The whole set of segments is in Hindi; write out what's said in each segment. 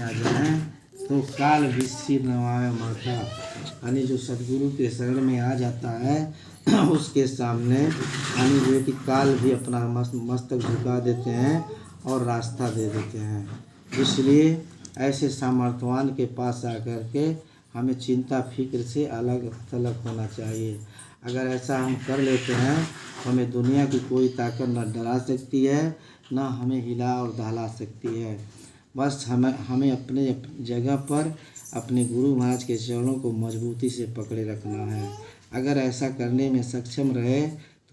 आ जाए तो काल विस्सी नवाए माथा। यानी जो सदगुरु के शरण में आ जाता है उसके सामने यानी जो है कि काल भी अपना मस्तक झुका देते हैं और रास्ता दे देते हैं। इसलिए ऐसे सामर्थ्यवान के पास आकर के हमें चिंता फिक्र से अलग थलग होना चाहिए। अगर ऐसा हम कर लेते हैं तो हमें दुनिया की कोई ताकत न डरा सकती है, न हमें हिला और दहला सकती है। बस हमें अपने जगह पर अपने गुरु महाराज के चरणों को मजबूती से पकड़े रखना है। अगर ऐसा करने में सक्षम रहे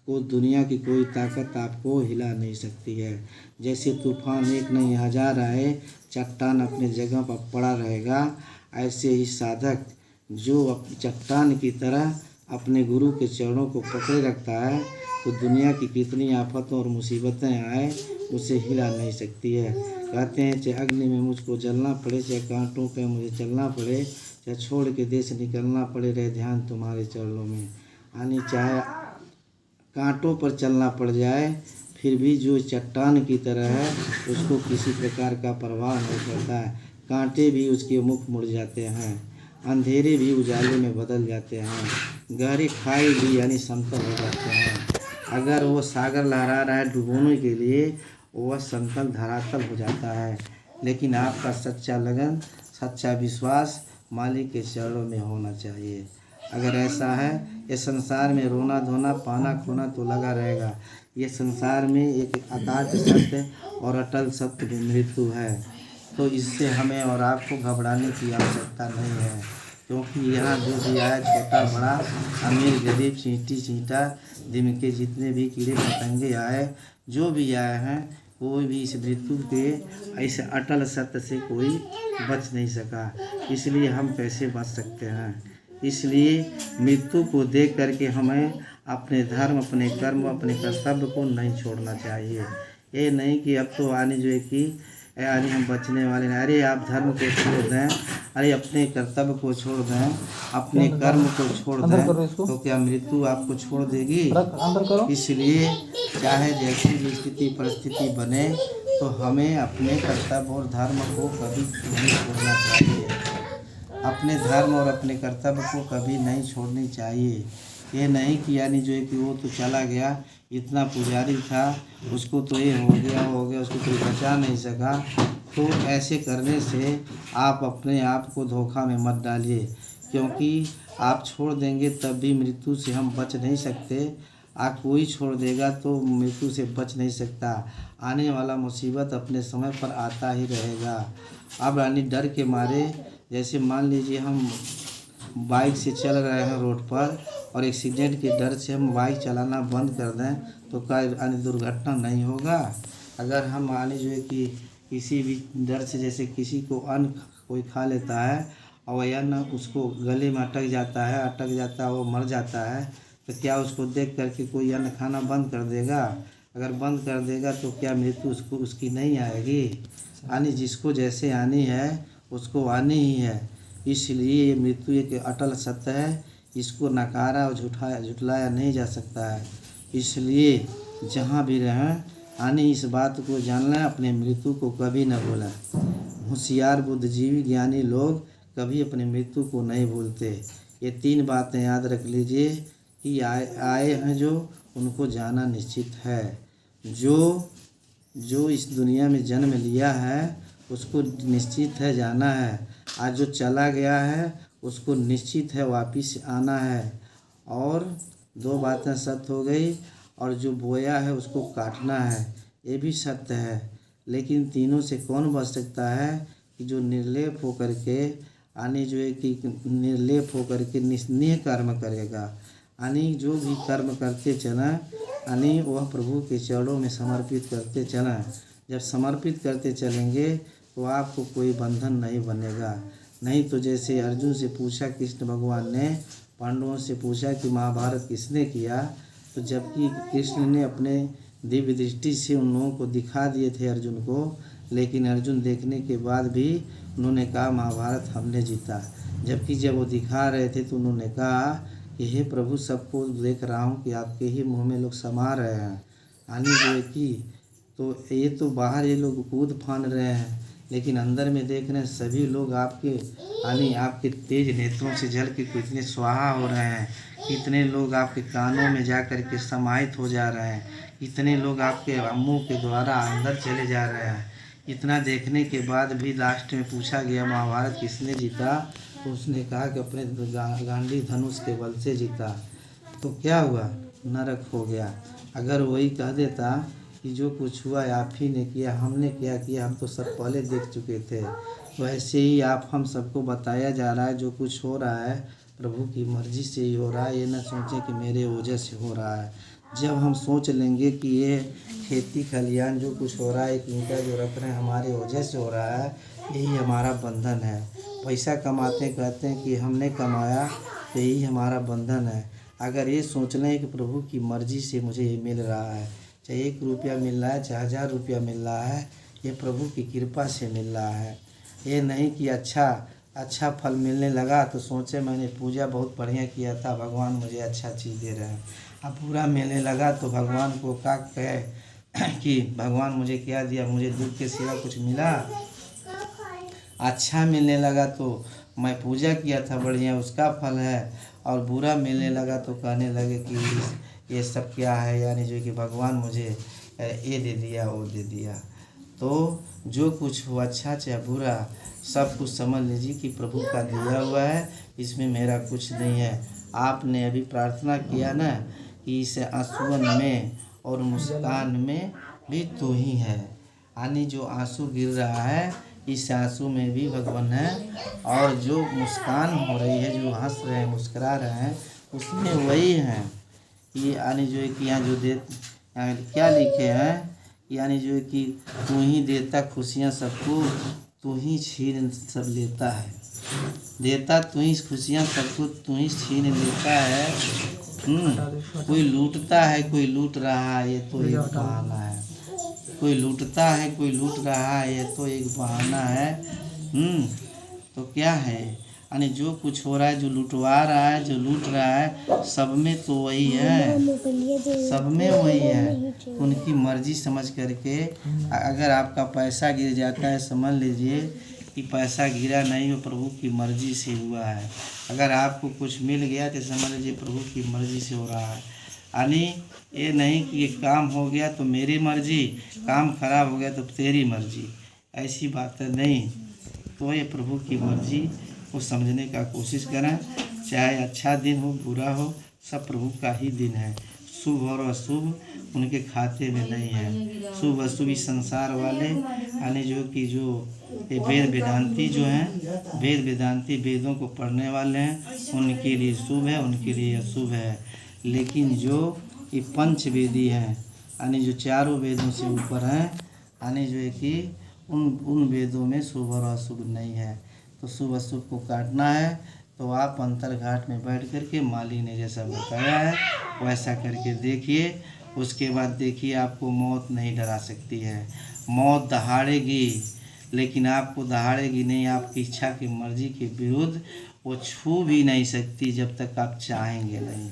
तो दुनिया की कोई ताकत आपको हिला नहीं सकती है। जैसे तूफान एक नहीं हजार आए, चट्टान अपने जगह पर पड़ा रहेगा, ऐसे ही साधक जो चट्टान की तरह अपने गुरु के चरणों को पकड़े रखता है तो दुनिया की कितनी आफतों और मुसीबतें आए उसे हिला नहीं सकती है। कहते हैं चाहे अग्नि में मुझको जलना पड़े, चाहे कांटों पे मुझे चलना पड़े, चाहे छोड़ के देश निकलना पड़े, रहे ध्यान तुम्हारे चरणों में। यानी चाहे कांटों पर चलना पड़ जाए फिर भी जो चट्टान की तरह है उसको किसी प्रकार का प्रभाव नहीं पड़ता है। कांटे भी उसके मुख मुड़ जाते हैं, अंधेरे भी उजाले में बदल जाते हैं, गहरे खाई भी यानी समतल हो जाते हैं। अगर वो सागर लहरा रहा है डुबोने के लिए वह समतल धरातल हो जाता है। लेकिन आपका सच्चा लगन, सच्चा विश्वास मालिक के चरणों में होना चाहिए। अगर ऐसा है ये संसार में रोना धोना पाना खोना तो लगा रहेगा। ये संसार में एक अकाट्य सत्य और अटल सत्य भी मृत्यु है। तो इससे हमें और आपको घबराने की आवश्यकता नहीं है, क्योंकि यहाँ जो भी आया छोटा बड़ा अमीर गरीब चींटी चींटा दिमके जितने भी कीड़े पतंगे आए जो भी आए हैं कोई भी इस मृत्यु के ऐसे अटल सत्य से कोई बच नहीं सका। इसलिए हम कैसे बच सकते हैं। इसलिए मृत्यु को देख करके हमें अपने धर्म अपने कर्म अपने कर्तव्य को नहीं छोड़ना चाहिए। ये नहीं कि अब तो आने जो है कि यानी हम बचने वाले नहीं। अरे आप धर्म को छोड़ दें, अरे अपने कर्तव्य को छोड़ दें, अपने कर्म को छोड़ दें तो क्या मृत्यु आपको छोड़ देगी। इसलिए चाहे जैसी भी स्थिति परिस्थिति बने तो हमें अपने कर्तव्य और धर्म को कभी नहीं छोड़ना चाहिए। अपने धर्म और अपने कर्तव्य को कभी नहीं छोड़नी चाहिए। ये नहीं कि यानी जो है कि वो तो चला गया, इतना पुजारी था उसको तो ये हो गया उसको कोई बचा नहीं सका। तो ऐसे करने से आप अपने आप को धोखा में मत डालिए, क्योंकि आप छोड़ देंगे तब भी मृत्यु से हम बच नहीं सकते। आप कोई छोड़ देगा तो मृत्यु से बच नहीं सकता। आने वाला मुसीबत अपने समय पर आता ही रहेगा। अब यानी डर के मारे जैसे मान लीजिए हम बाइक से चल रहे हैं रोड पर और एक्सीडेंट के डर से हम बाइक चलाना बंद कर दें तो क्या यानी दुर्घटना नहीं होगा। अगर हम यानी जो है कि किसी भी डर से जैसे किसी को अन्न कोई खा लेता है और वह अन्न उसको गले में अटक जाता है वो मर जाता है तो क्या उसको देख करके कोई अन्न खाना बंद कर देगा। अगर बंद कर देगा तो क्या मृत्यु उसकी नहीं आएगी। यानी जिसको जैसे आनी है उसको आनी ही है। इसलिए ये मृत्यु एक अटल सत्य है, इसको नकारा और झुठलाया नहीं जा सकता है। इसलिए जहाँ भी रहें यानी इस बात को जानना है, अपने मृत्यु को कभी न भूलें। होशियार बुद्धिजीवी ज्ञानी लोग कभी अपनी मृत्यु को नहीं भूलते। ये 3 बातें याद रख लीजिए कि आए हैं जो उनको जाना निश्चित है। जो इस दुनिया में जन्म लिया है उसको निश्चित है जाना है। आज जो चला गया है उसको निश्चित है वापिस आना है। और 2 बातें सत्य हो गई, और जो बोया है उसको काटना है, ये भी सत्य है। लेकिन तीनों से कौन बच सकता है कि जो निर्लेप होकर के यानी जो है कि निर्लेप होकर के निस्नेह कर्म करेगा। यानी जो भी कर्म करते चलें यानी वह प्रभु के चरणों में समर्पित करते चलें। जब समर्पित करते चलेंगे तो आपको कोई बंधन नहीं बनेगा। नहीं तो जैसे अर्जुन से पूछा कृष्ण भगवान ने, पांडवों से पूछा कि महाभारत किसने किया, तो जबकि कृष्ण ने अपने दिव्य दृष्टि से उन लोगों को दिखा दिए थे अर्जुन को, लेकिन अर्जुन देखने के बाद भी उन्होंने कहा महाभारत हमने जीता। जबकि जब वो दिखा रहे थे तो उन्होंने कहा कि हे प्रभु सबको देख रहा हूँ कि आपके ही मुँह में लोग समा रहे हैं। यानी जो है कि तो ये तो बाहर ये लोग कूद फान रहे हैं, लेकिन अंदर में देख रहे हैं सभी लोग आपके यानी आपके तेज नेत्रों से जल के कितने स्वाहा हो रहे हैं, कितने लोग आपके कानों में जा कर के समाहित हो जा रहे हैं, कितने लोग आपके मुंह के द्वारा अंदर चले जा रहे हैं। इतना देखने के बाद भी लास्ट में पूछा गया महाभारत किसने जीता, तो उसने कहा कि अपने गांडी धनुष के बल से जीता। तो क्या हुआ, नरक हो गया। अगर वही कह देता कि जो कुछ हुआ आप ही ने किया, हमने क्या किया, हम तो सब पहले देख चुके थे। तो ऐसे ही आप हम सबको बताया जा रहा है जो कुछ हो रहा है प्रभु की मर्जी से ही हो रहा है। ये न सोचें कि मेरे वजह से हो रहा है। जब हम सोच लेंगे कि ये खेती खलियान जो कुछ हो रहा है, एक ईंटा जो रख रहे हैं हमारे वजह से हो रहा है, यही हमारा बंधन है। पैसा कमाते कहते हैं कि हमने कमाया, तो यही हमारा बंधन है। अगर ये सोच लें कि प्रभु की मर्जी से मुझे ये मिल रहा है, चाहे 1 रुपया मिल रहा है, चाहे 1000 रुपया मिल रहा है, ये प्रभु की कृपा से मिल रहा है। ये नहीं कि अच्छा फल मिलने लगा तो सोचे मैंने पूजा बहुत बढ़िया किया था, भगवान मुझे अच्छा चीज़ दे रहे हैं। अब बुरा मिलने लगा तो भगवान को क्या कहे कि भगवान मुझे क्या दिया, मुझे दुख के सिवा कुछ मिला। अच्छा मिलने लगा तो मैं पूजा किया था बढ़िया, उसका फल है, और बुरा मिलने लगा तो कहने लगे कि ये सब क्या है, यानी जो कि भगवान मुझे ये दे दिया वो दे दिया। तो जो कुछ हो अच्छा चाहे बुरा, सब कुछ समझ लीजिए कि प्रभु का दिया हुआ है, इसमें मेरा कुछ नहीं है। आपने अभी प्रार्थना किया ना कि इस आंसुओं में और मुस्कान में भी तू ही है, यानी जो आंसू गिर रहा है इस आंसू में भी भगवान है, और जो मुस्कान हो रही है, जो हंस रहे हैं मुस्कुरा रहे हैं, उसमें वही हैं। ये यानी जो है कि यहाँ जो दे क्या लिखे हैं, यानी जो है कि तू ही देता खुशियाँ सबको, तू ही छीन सब लेता है। देता तू ही खुशियाँ सबको, तू ही छीन लेता है। कोई लूटता है, कोई लूट रहा है, ये तो एक बहाना है। कोई लूटता है, कोई लूट रहा है, ये तो एक बहाना है। तो क्या है, यानी जो कुछ हो रहा है, जो लुटवा रहा है, जो लूट रहा है, सब में तो वही है, सब में वही है। उनकी मर्जी समझ करके अगर आपका पैसा गिर जाता है, समझ लीजिए कि पैसा गिरा नहीं, वो प्रभु की मर्जी से हुआ है। अगर आपको कुछ मिल गया तो समझ लीजिए प्रभु की मर्जी से हो रहा है। यानी ये नहीं कि ये काम हो गया तो मेरी मर्जी, काम खराब हो गया तो तेरी मर्जी, ऐसी बात नहीं। तो ये प्रभु की मर्जी को समझने का कोशिश करें। चाहे अच्छा दिन हो बुरा हो, सब प्रभु का ही दिन है। शुभ और अशुभ उनके खाते में नहीं है। शुभ अशुभ इस संसार वाले यानी जो कि जो ये वेद वेदांती जो हैं, वेद वेदांती वेदों को पढ़ने वाले हैं, उनके लिए शुभ है, उनके लिए अशुभ है। लेकिन जो ये पंचवेदी हैं, यानी जो चारों वेदों से ऊपर हैं, यानी जो है कि उन वेदों में शुभ और अशुभ नहीं है। तो शुभ अशुभ को काटना है तो आप अंतरघाट में बैठ कर के माली ने जैसा बताया है वैसा करके देखिए। उसके बाद देखिए आपको मौत नहीं डरा सकती है। मौत दहाड़ेगी, लेकिन आपको दहाड़ेगी नहीं, आपकी इच्छा की मर्जी के विरुद्ध वो छू भी नहीं सकती जब तक आप चाहेंगे नहीं।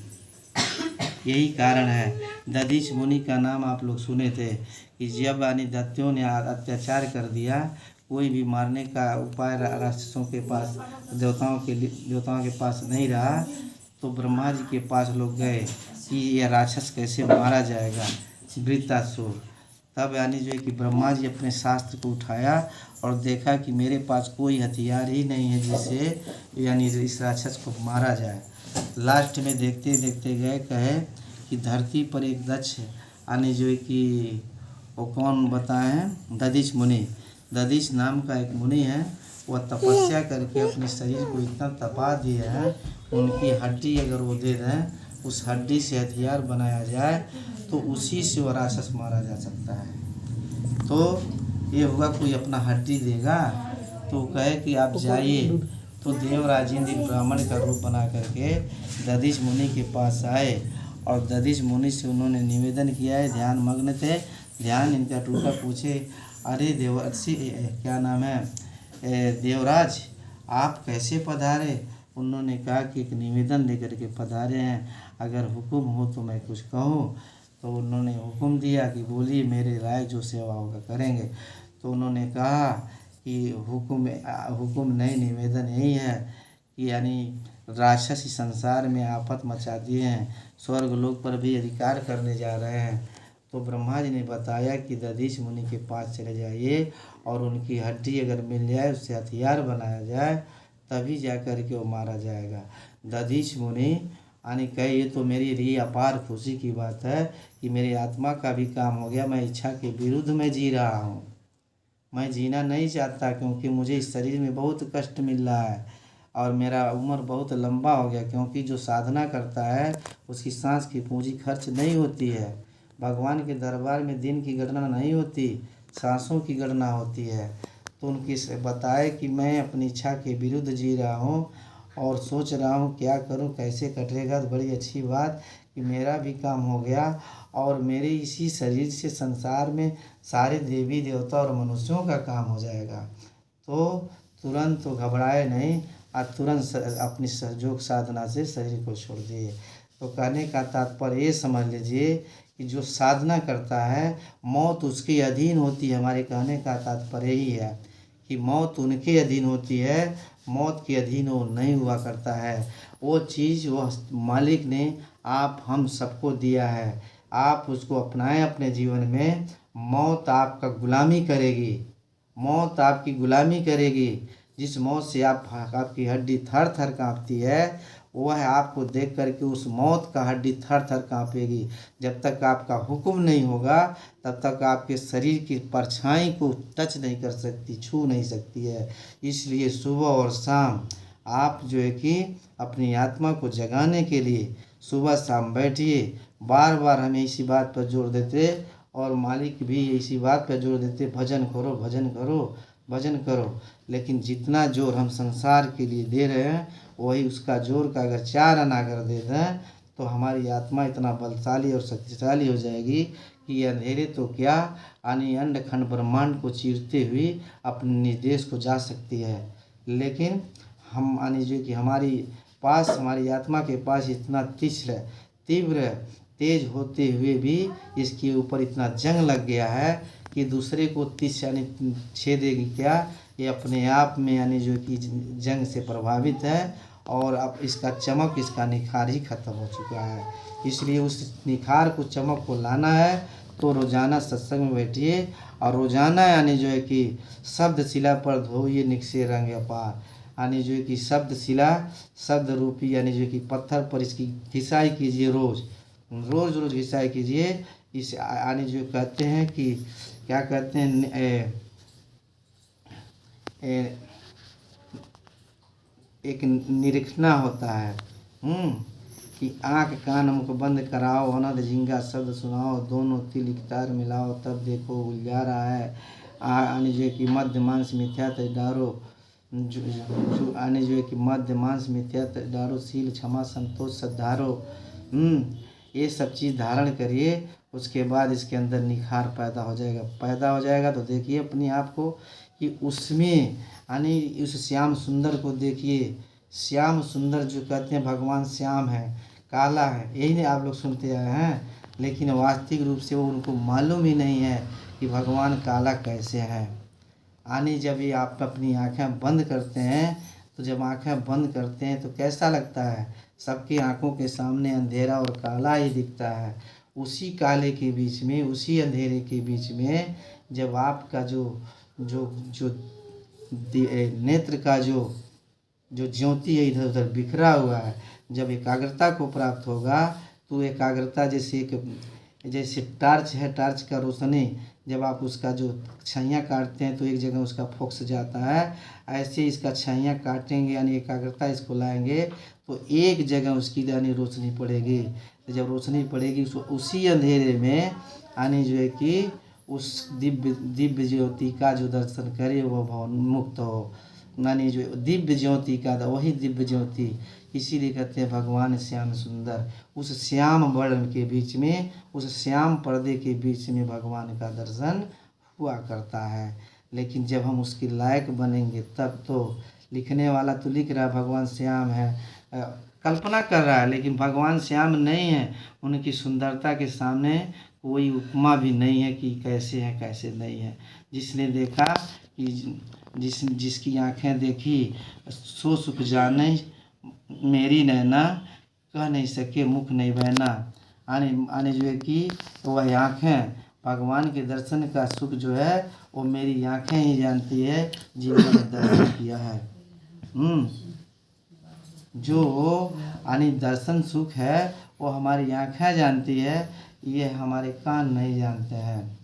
यही कारण है दधीच मुनि का नाम आप लोग सुने थे कि जब यानी दैत्यों ने अत्याचार कर दिया, कोई भी मारने का उपाय राक्षसों के पास, देवताओं के पास नहीं रहा, तो ब्रह्मा जी के पास लोग गए कि यह राक्षस कैसे मारा जाएगा, वृत्तासुर। तब यानी जो है कि ब्रह्मा जी अपने शास्त्र को उठाया और देखा कि मेरे पास कोई हथियार ही नहीं है जिससे यानी इस राक्षस को मारा जाए। लास्ट में देखते देखते गए कहे कि धरती पर एक दक्ष यानी जो है कि वो कौन बताएं, दधीच मुनि, दधीच नाम का एक मुनि है। वह तपस्या करके अपने शरीर को इतना तपा दिए हैं, उनकी हड्डी अगर वो दे दें, उस हड्डी से हथियार बनाया जाए तो उसी से वो राक्षस मारा जा सकता है। तो ये हुआ कोई अपना हड्डी देगा तो कहे कि आप जाइए। तो देवराज इंद्र ब्राह्मण का रूप बना करके दधीच मुनि के पास आए और दधीच मुनि से उन्होंने निवेदन किया है, ध्यान मग्न थे, ध्यान इनका टूटा। पूछे अरे देवर्षि क्या नाम है देवराज, आप कैसे पधारे? उन्होंने कहा कि एक निवेदन लेकर के पधारे हैं, अगर हुक्म हो तो मैं कुछ कहूँ। तो उन्होंने हुक्म दिया कि बोलिए, मेरे राय जो सेवा होगा करेंगे। तो उन्होंने कहा कि हुक्म नहीं, निवेदन यही है कि यानी राक्षस इस संसार में आफत मचा दिए हैं, स्वर्ग लोक पर भी अधिकार करने जा रहे हैं। तो ब्रह्मा जी ने बताया कि दधीच मुनि के पास चले जाइए और उनकी हड्डी अगर मिल जाए, उससे हथियार बनाया जाए, तभी जा कर के वो मारा जाएगा। दधीच मुनि यानी कहे ये तो मेरे लिए अपार खुशी की बात है कि मेरी आत्मा का भी काम हो गया। मैं इच्छा के विरुद्ध में जी रहा हूँ, मैं जीना नहीं चाहता, क्योंकि मुझे इस शरीर में बहुत कष्ट मिल रहा है और मेरा उम्र बहुत लंबा हो गया। क्योंकि जो साधना करता है उसकी सांस की पूंजी खर्च नहीं होती है। भगवान के दरबार में दिन की गणना नहीं होती, सांसों की गणना होती है। तो उनकी बताए कि मैं अपनी इच्छा के विरुद्ध जी रहा हूँ और सोच रहा हूँ क्या करूँ, कैसे कटेगा। तो बड़ी अच्छी बात कि मेरा भी काम हो गया और मेरे इसी शरीर से संसार में सारे देवी देवता और मनुष्यों का काम हो जाएगा। तो तुरंत तो घबराए नहीं और तुरंत अपनी सहयोग साधना से शरीर को छोड़ दिए। तो कहने का तात्पर्य ये समझ लीजिए कि जो साधना करता है मौत उसके अधीन होती है। हमारे कहने का तात्पर्य यही है कि मौत उनके अधीन होती है, मौत के अधीन वो नहीं हुआ करता है। वो चीज़ वो मालिक ने आप हम सबको दिया है, आप उसको अपनाएं अपने जीवन में। मौत आपका गुलामी करेगी, मौत आपकी गुलामी करेगी। जिस मौत से आपकी हड्डी थर थर काँपती है, वह आपको देख करके उस मौत का हड्डी थर थर काँपेगी। जब तक आपका हुक्म नहीं होगा तब तक आपके शरीर की परछाई को टच नहीं कर सकती, छू नहीं सकती है। इसलिए सुबह और शाम आप जो है कि अपनी आत्मा को जगाने के लिए सुबह शाम बैठिए। बार बार हमें इसी बात पर जोर देते और मालिक भी इसी बात पर जोर देते, भजन करो भजन करो भजन करो। लेकिन जितना जोर हम संसार के लिए दे रहे हैं वही उसका जोर का अगर 4 आना कर दे दें तो हमारी आत्मा इतना बलशाली और शक्तिशाली हो जाएगी कि अंधेरे तो क्या यानी अंड खंड ब्रह्मांड को चीरते हुए अपने निर्देश को जा सकती है। लेकिन हम यानी जो कि हमारी आत्मा के पास इतना तीव्र तेज होते हुए भी इसके ऊपर इतना जंग लग गया है कि दूसरे को तीस यानी छेदेगी क्या, ये अपने आप में यानी जो कि जंग से प्रभावित है और अब इसका चमक, इसका निखार ही खत्म हो चुका है। इसलिए उस निखार को, चमक को लाना है तो रोज़ाना सत्संग में बैठिए और रोज़ाना यानी जो है कि शब्द शिला पर धोइए निकसे रंग अपार। यानी जो है कि शब्द शिला, शब्द रूपी यानी जो कि पत्थर पर इसकी घिसाई कीजिए, रोज़ रोज़ घिसाई कीजिए। इस यानी जो कहते हैं कि क्या कहते हैं, एक निरीक्षणा होता है कि आँख कान मुख बंद कराओ, अनंत जिंगा शब्द सुनाओ, दोनों तिल इकतार मिलाओ, तब देखो उलझा रहा है। यानी जो कि मध्य मांस मिथ्या डारो, यानी जो है कि मध्य मांस मिथ्या डारो, शील क्षमा संतोष सद्धारो। ये सब चीज़ धारण करिए, उसके बाद इसके अंदर निखार पैदा हो जाएगा। तो देखिए अपने आप को कि उसमें यानी उस श्याम सुंदर को देखिए। श्याम सुंदर जो कहते हैं भगवान श्याम है, काला है, यही नहीं आप लोग सुनते आए हैं, लेकिन वास्तविक रूप से वो उनको मालूम ही नहीं है कि भगवान काला कैसे है। यानी जब ये आप अपनी आँखें बंद करते हैं, तो जब आँखें बंद करते हैं तो कैसा लगता है, सबकी आँखों के सामने अंधेरा और काला ही दिखता है। उसी काले के बीच में, उसी अंधेरे के बीच में जब आपका जो नेत्र का जो ज्योति है इधर उधर बिखरा हुआ है, जब एकाग्रता को प्राप्त होगा तो एकाग्रता जैसे टार्च है, टार्च का रोशनी जब आप उसका जो छैयाँ काटते हैं तो एक जगह उसका फोकस जाता है, ऐसे इसका छैयाँ काटेंगे यानी एकाग्रता इसको लाएंगे तो एक जगह उसकी यानी रोशनी पड़ेगी। तो जब रोशनी पड़ेगी उसी अंधेरे में यानी जो है कि उस दिव्य ज्योति का जो दर्शन करे वह भवन मुक्त हो। यानी जो दिव्य ज्योति का वही दिव्य ज्योति, इसीलिए कहते हैं भगवान श्याम सुंदर। उस श्याम वर्ण के बीच में, उस श्याम पर्दे के बीच में भगवान का दर्शन हुआ करता है। लेकिन जब हम उसके लायक बनेंगे तब तो। लिखने वाला तो लिख रहा है भगवान श्याम है, कल्पना कर रहा है, लेकिन भगवान श्याम नहीं है। उनकी सुंदरता के सामने कोई उपमा भी नहीं है कि कैसे है कैसे नहीं है। जिसने देखा कि जिसकी आँखें देखी सो सुख जाने, मेरी नैना कह नहीं सके मुख नहीं बहना। आने जो है कि वह आँखें भगवान के दर्शन का सुख जो है वो मेरी आँखें ही जानती है जिन्होंने दर्शन किया है। जो यानी दर्शन सुख है वो हमारी आँखें जानती है, ये हमारे कान नहीं जानते हैं।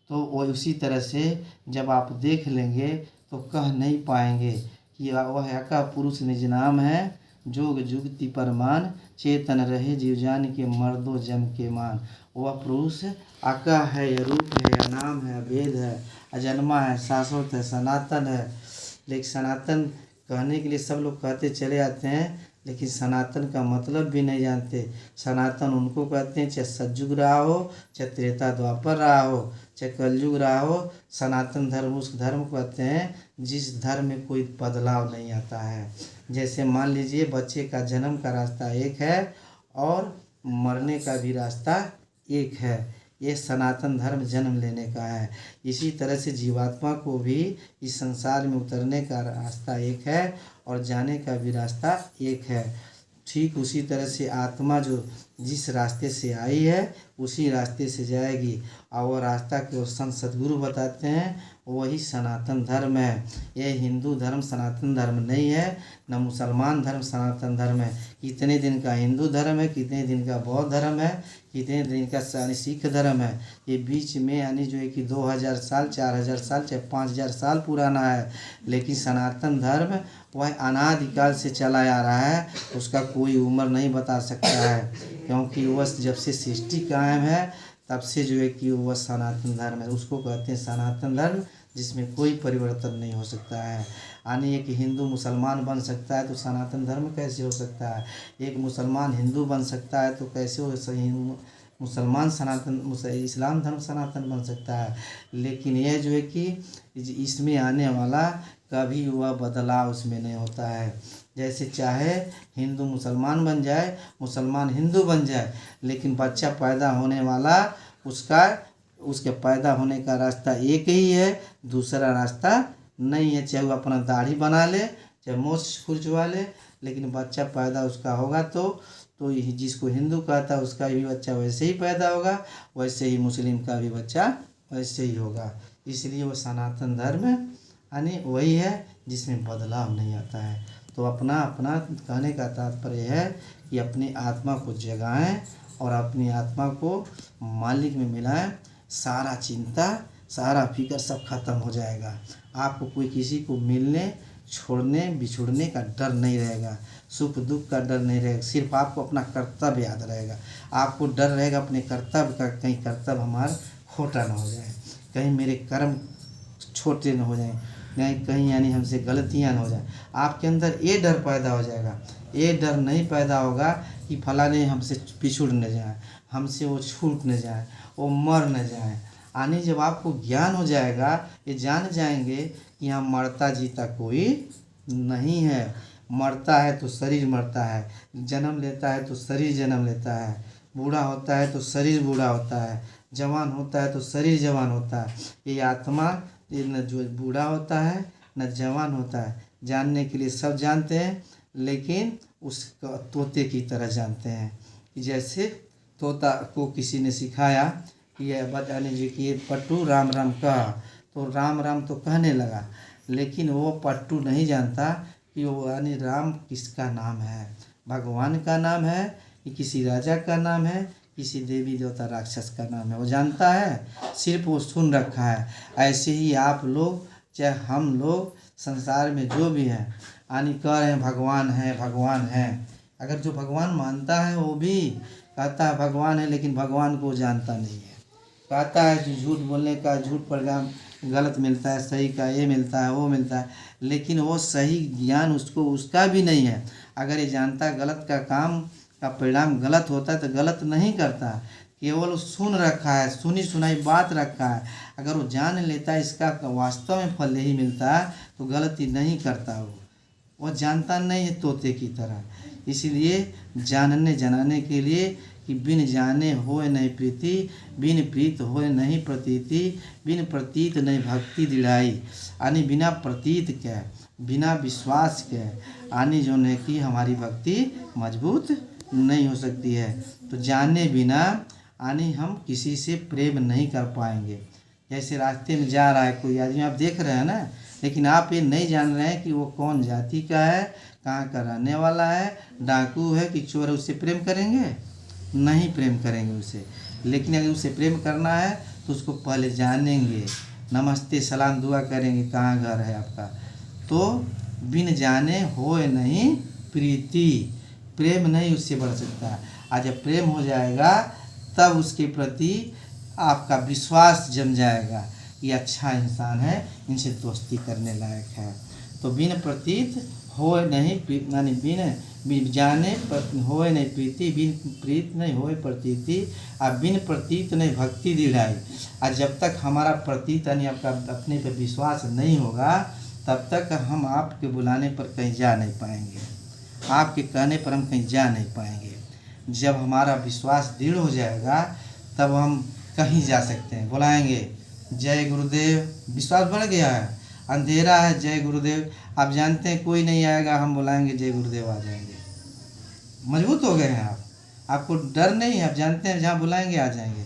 तो वो उसी तरह से जब आप देख लेंगे तो कह नहीं पाएंगे कि वह एका पुरुष निज नाम है, जोग जुगति परमान, चेतन रहे जीव जान के मर्दो जम के मान। वह पुरुष आका है, या रूप है, या नाम है, भेद है, अजन्मा है, शाश्वत है, सनातन है। लेकिन सनातन कहने के लिए सब लोग कहते चले आते हैं, लेकिन सनातन का मतलब भी नहीं जानते। सनातन उनको कहते हैं चाहे सतयुग रहा हो, चाहे त्रेता द्वापर रहा हो, चाहे कलयुग रहा हो। सनातन धर्म उस धर्म को कहते हैं जिस धर्म में कोई बदलाव नहीं आता है। जैसे मान लीजिए बच्चे का जन्म का रास्ता एक है और मरने का भी रास्ता एक है, ये सनातन धर्म जन्म लेने का है। इसी तरह से जीवात्मा को भी इस संसार में उतरने का रास्ता एक है और जाने का भी रास्ता एक है। ठीक उसी तरह से आत्मा जो जिस रास्ते से आई है उसी रास्ते से जाएगी, और वह रास्ता केवल संत सद्गुरु बताते हैं, वही सनातन धर्म है। यह हिंदू धर्म सनातन धर्म नहीं है, न मुसलमान धर्म सनातन धर्म है। कितने दिन का हिंदू धर्म है, कितने दिन का बौद्ध धर्म है, कितने दिन का सिख धर्म है। ये बीच में यानी जो है कि 2000 साल, 4000 साल, चाहे 5000 साल पुराना है। लेकिन सनातन धर्म वह अनादिकाल से चला आ रहा है, उसका कोई उम्र नहीं बता सकता है, क्योंकि वह जब से सृष्टि कायम है तब से जो है कि वह सनातन धर्म है। उसको कहते हैं सनातन धर्म, जिसमें कोई परिवर्तन नहीं हो सकता है। यानी एक हिंदू मुसलमान बन सकता है तो सनातन धर्म कैसे हो सकता है? एक मुसलमान हिंदू बन सकता है तो कैसे हो सही मुसलमान इस्लाम धर्म सनातन बन सकता है? लेकिन यह जो है कि इसमें आने वाला कभी वह बदलाव उसमें नहीं होता है। जैसे चाहे हिंदू मुसलमान बन जाए, मुसलमान हिंदू बन जाए, लेकिन बच्चा पैदा होने वाला उसके पैदा होने का रास्ता एक ही है, दूसरा रास्ता नहीं है। चाहे वो अपना दाढ़ी बना ले, चाहे मूंछ खुरचवा ले, लेकिन बच्चा पैदा उसका होगा तो जिसको हिंदू कहता है उसका भी बच्चा वैसे ही पैदा होगा, वैसे ही मुस्लिम का भी बच्चा वैसे ही होगा। इसलिए वो सनातन धर्म यानी वही है जिसमें बदलाव नहीं आता है। तो अपना कहने का तात्पर्य है कि अपनी आत्मा को जगाएं और अपनी आत्मा को मालिक में मिलाएं। सारा चिंता, सारा फिक्र सब खत्म हो जाएगा। आपको कोई किसी को मिलने, छोड़ने, बिछुड़ने का डर नहीं रहेगा, सुख दुख का डर नहीं रहेगा। सिर्फ आपको अपना कर्तव्य याद रहेगा। आपको डर रहेगा अपने कर्तव्य का, कहीं कर्तव्य हमारा खोटा ना हो जाए, कहीं मेरे कर्म छोटे न हो जाएं, कहीं यानी हमसे गलतियां ना हो जाए। आपके अंदर ये डर पैदा हो जाएगा। ये डर नहीं पैदा होगा कि फलाने हमसे पिछुड़ न जाए, हमसे वो छूट न जाए, वो मर न जाए। यानी जब आपको ज्ञान हो जाएगा, ये जान जाएंगे कि यहाँ मरता जीता कोई नहीं है। मरता है तो शरीर मरता है, जन्म लेता है तो शरीर जन्म लेता है, बूढ़ा होता है तो शरीर बूढ़ा होता है, जवान होता है तो शरीर जवान होता है। ये आत्मा न जो बूढ़ा होता है न जवान होता है। जानने के लिए सब जानते हैं, लेकिन उस तोते की तरह जानते हैं। कि जैसे तोता को किसी ने सिखाया कि यह बताने जी कि ये पट्टू राम राम कहा, तो राम राम तो कहने लगा, लेकिन वो पट्टू नहीं जानता कि वो यानी राम किसका नाम है, भगवान का नाम है कि किसी राजा का नाम है, किसी देवी देवता राक्षस का नाम है। वो जानता है, सिर्फ वो सुन रखा है। ऐसे ही आप लोग, चाहे हम लोग, संसार में जो भी हैं यानी कह रहे हैं भगवान है भगवान है। अगर जो भगवान मानता है वो भी कहता है भगवान है, लेकिन भगवान को जानता नहीं है। कहता है जो झूठ बोलने का झूठ परिणाम गलत मिलता है, सही का ये मिलता है वो मिलता है, लेकिन वो सही ज्ञान उसका भी नहीं है। अगर ये जानता है गलत का काम का परिणाम गलत होता है तो गलत नहीं करता, केवल सुन रखा है, सुनी सुनाई बात रखा है। अगर वो जान लेता है इसका वास्तव में फल यही मिलता है तो गलती नहीं करता। वो जानता नहीं है तोते की तरह। इसलिए जानने जनाने के लिए कि बिन जाने होए नहीं प्रीति, बिन प्रीत होए नहीं प्रतीति, बिन प्रतीत नहीं भक्ति दृढ़ाई। यानी बिना प्रतीत के, बिना विश्वास के यानी जो है कि हमारी भक्ति मजबूत नहीं हो सकती है। तो जाने बिना यानी हम किसी से प्रेम नहीं कर पाएंगे। जैसे रास्ते में जा रहा है कोई आदमी, आप देख रहे हैं ना, लेकिन आप ये नहीं जान रहे हैं कि वो कौन जाति का है, कहाँ का रहने वाला है, डाकू है कि चोर है, उससे प्रेम करेंगे? नहीं प्रेम करेंगे उससे। लेकिन अगर उसे प्रेम करना है तो उसको पहले जानेंगे, नमस्ते सलाम दुआ करेंगे, कहाँ घर है आपका। तो बिन जाने होए नहीं प्रीति, प्रेम नहीं उससे बढ़ सकता। आज जब प्रेम हो जाएगा तब उसके प्रति आपका विश्वास जम जाएगा, ये अच्छा इंसान है, इनसे दोस्ती करने लायक है। तो बिन प्रतीत होए नहीं यानी बिन जाने होए नहीं प्रीति, बिन प्रीत नहीं होए प्रतीति, और बिन प्रतीत नहीं भक्ति दृढ़ाई। और जब तक हमारा प्रतीत यानी आपका अपने पे विश्वास नहीं होगा तब तक हम आपके बुलाने पर कहीं जा नहीं पाएंगे, आपके कहने पर हम कहीं जा नहीं पाएंगे। जब हमारा विश्वास दृढ़ हो जाएगा तब हम कहीं जा सकते हैं, बुलाएंगे जय गुरुदेव, विश्वास बढ़ गया है, अंधेरा है जय गुरुदेव, आप जानते हैं कोई नहीं आएगा, हम बुलाएंगे जय गुरुदेव आ जाएंगे, मजबूत हो गए हैं आप, आपको डर नहीं है, आप जानते हैं जहाँ बुलाएंगे आ जाएंगे।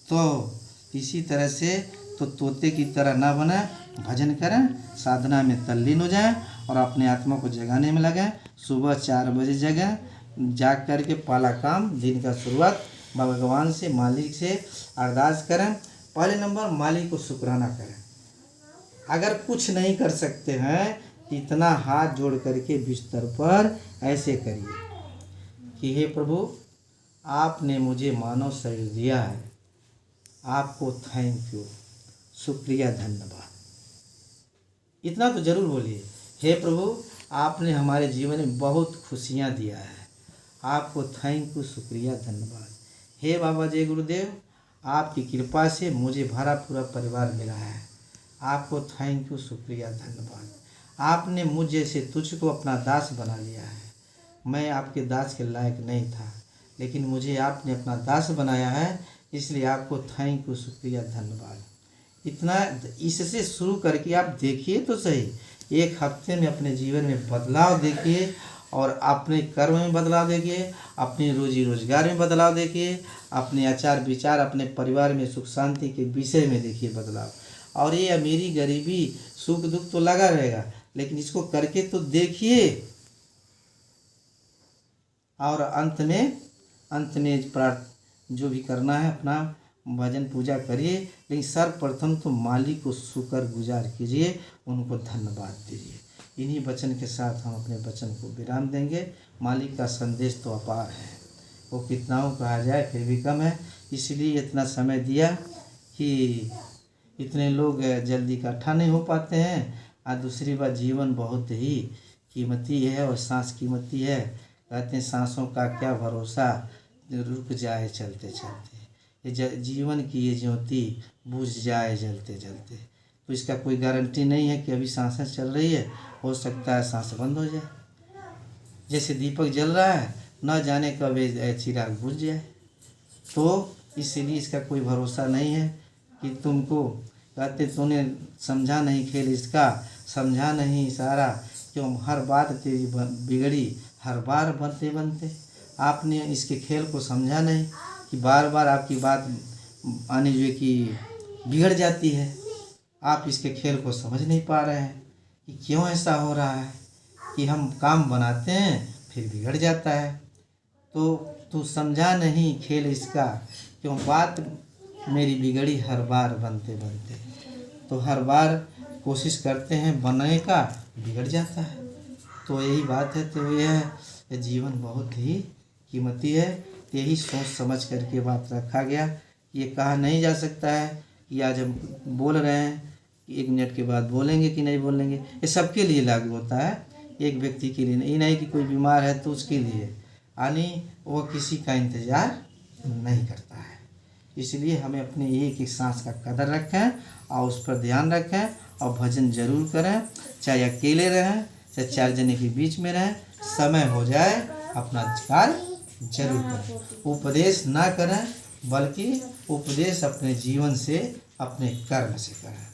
तो इसी तरह से तो तोते की तरह ना बने, भजन करें, साधना में तल्लीन हो जाएं और अपने आत्मा को जगाने में लगें। सुबह 4 बजे जगें, जाग करके पहला काम दिन का शुरुआत भगवान से, मालिक से अरदास करें। पहले नंबर मालिक को शुक्राना करें। अगर कुछ नहीं कर सकते हैं इतना हाथ जोड़ करके बिस्तर पर ऐसे करिए कि हे प्रभु, आपने मुझे मानव शरीर दिया है, आपको थैंक यू, शुक्रिया, धन्यवाद। इतना तो जरूर बोलिए, हे प्रभु आपने हमारे जीवन में बहुत खुशियाँ दिया है, आपको थैंक यू, शुक्रिया, धन्यवाद। हे बाबा जय गुरुदेव, आपकी कृपा से मुझे भरा पूरा परिवार मिला है, आपको थैंक यू, शुक्रिया, धन्यवाद। आपने मुझ जैसे तुझ को अपना दास बना लिया है। मैं आपके दास के लायक नहीं था, लेकिन मुझे आपने अपना दास बनाया है, इसलिए आपको थैंक यू, शुक्रिया, धन्यवाद। इतना इससे शुरू करके आप देखिए तो सही, 1 हफ्ते में अपने जीवन में बदलाव देखिए और अपने कर्म में बदलाव देखिए, अपने रोजी रोजगार में बदलाव देखिए, अपने आचार विचार, अपने परिवार में सुख शांति के विषय में देखिए बदलाव। और ये अमीरी गरीबी सुख दुख तो लगा रहेगा, लेकिन इसको करके तो देखिए। और अंत में जो भी करना है अपना भजन पूजा करिए, लेकिन सर्वप्रथम तो मालिक को शुक्र गुजार कीजिए, उनको धन्यवाद दीजिए। इन्हीं वचन के साथ हम अपने वचन को विराम देंगे। मालिक का संदेश तो अपार है, वो कितनाओं कहा जाए फिर भी कम है, इसलिए इतना समय दिया कि इतने लोग जल्दी इकट्ठा नहीं हो पाते हैं। और दूसरी बात, जीवन बहुत ही कीमती है और सांस कीमती है। कहते हैं सांसों का क्या भरोसा, रुक जाए चलते चलते, ये जीवन की ये ज्योति बुझ जाए जलते जलते। तो इसका कोई गारंटी नहीं है कि अभी सांसें चल रही है, हो सकता है सांस बंद हो जाए। जैसे दीपक जल रहा है, न जाने कब चिराग बुझ जाए। तो इसीलिए इसका कोई भरोसा नहीं है कि तुमको कहते तूने समझा नहीं खेल इसका, समझा नहीं इशारा, क्यों हर बात तेरी बिगड़ी हर बार बनते बनते। आपने इसके खेल को समझा नहीं कि बार बार आपकी बात आने जो कि बिगड़ जाती है। आप इसके खेल को समझ नहीं पा रहे हैं कि क्यों ऐसा हो रहा है कि हम काम बनाते हैं फिर बिगड़ जाता है। तो तू समझा नहीं खेल इसका, क्यों बात मेरी बिगड़ी हर बार बनते बनते। तो हर बार कोशिश करते हैं बनने का, बिगड़ जाता है। तो यही बात है। तो यह जीवन बहुत ही कीमती है। यही सोच समझ करके बात रखा गया। ये कहा नहीं जा सकता है कि आज हम बोल रहे हैं कि 1 मिनट के बाद बोलेंगे कि नहीं बोलेंगे। ये सबके लिए लागू होता है, एक व्यक्ति के लिए नहीं। नहीं कि कोई बीमार है तो उसके लिए, यानी वो किसी का इंतज़ार नहीं करता है। इसलिए हमें अपने एक एक सांस का कदर रखें और उस पर ध्यान रखें और भजन जरूर करें, चाहे अकेले रहें चाहे 4 जने के बीच में रहें। समय हो जाए अपना कार्य जरूर करें। उपदेश ना करें बल्कि उपदेश अपने जीवन से, अपने कर्म से करें।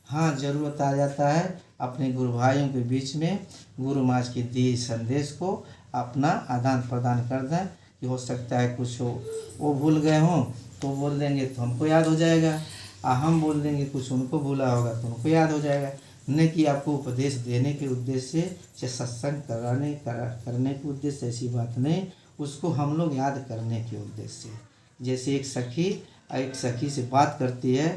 हाँ, ज़रूरत आ जाता है अपने गुरु भाइयों के बीच में गुरु महाराज के दिए संदेश को अपना आदान प्रदान कर दें कि हो सकता है कुछ हो, वो भूल गए हों तो बोल देंगे तो हमको याद हो जाएगा, हम बोल देंगे कुछ उनको भूला होगा तो उनको याद हो जाएगा। न कि आपको उपदेश देने के उद्देश्य से, सत्संग करने के उद्देश्य से, ऐसी बात नहीं। उसको हम लोग याद करने के उद्देश्य से। जैसे एक सखी से बात करती है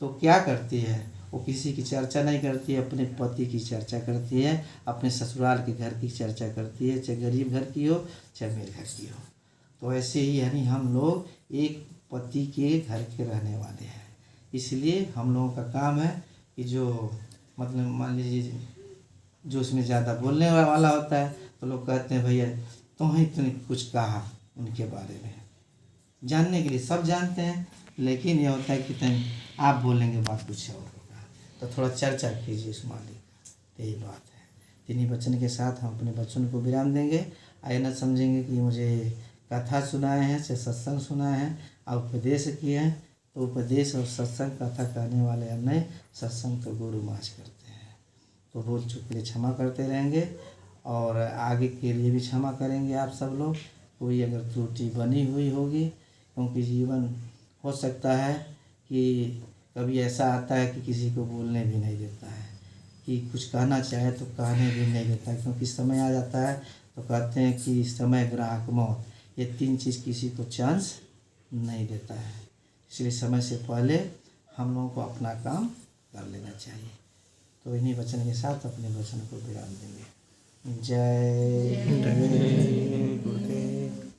तो क्या करती है, वो किसी की चर्चा नहीं करती है, अपने पति की चर्चा करती है, अपने ससुराल के घर की चर्चा करती है, चाहे गरीब घर की हो चाहे मेरे घर की हो। तो ऐसे ही यानी हम लोग एक पति के घर के रहने वाले हैं। इसलिए हम लोगों का काम है कि जो मतलब मान लीजिए जो उसमें ज़्यादा बोलने वाला होता है तो लोग कहते हैं भैया तुमने कुछ कहा उनके बारे में, जानने के लिए सब जानते हैं, लेकिन यह होता है कि आप बोलेंगे बात कुछ और होगा, तो थोड़ा चर्चा कीजिए उस मालिक का। यही बात है। इन्हीं वचन के साथ हम अपने वचन को विराम देंगे। आए न समझेंगे कि मुझे कथा सुनाए हैं चाहे सत्संग सुनाए हैं और उपदेश किए हैं, तो उपदेश और सत्संग कथा कहने वाले हम नहीं, सत्संग तो गुरु महाराज करते हैं। तो भूल चूक के लिए क्षमा करते रहेंगे और आगे के लिए भी क्षमा करेंगे आप सब लोग। कोई अगर त्रुटि बनी हुई होगी, क्योंकि जीवन हो सकता है कि कभी ऐसा आता है कि किसी को बोलने भी नहीं देता है, कि कुछ कहना चाहे तो कहने भी नहीं देता है, क्योंकि समय आ जाता है तो कहते हैं कि समय, ग्राहक, मौत, ये 3 चीज़ किसी को चांस नहीं देता है। इसलिए समय से पहले हम लोगों को अपना काम कर लेना चाहिए। तो इन्हीं वचन के साथ अपने वचन को विराम देंगे। जय गुरुदेव।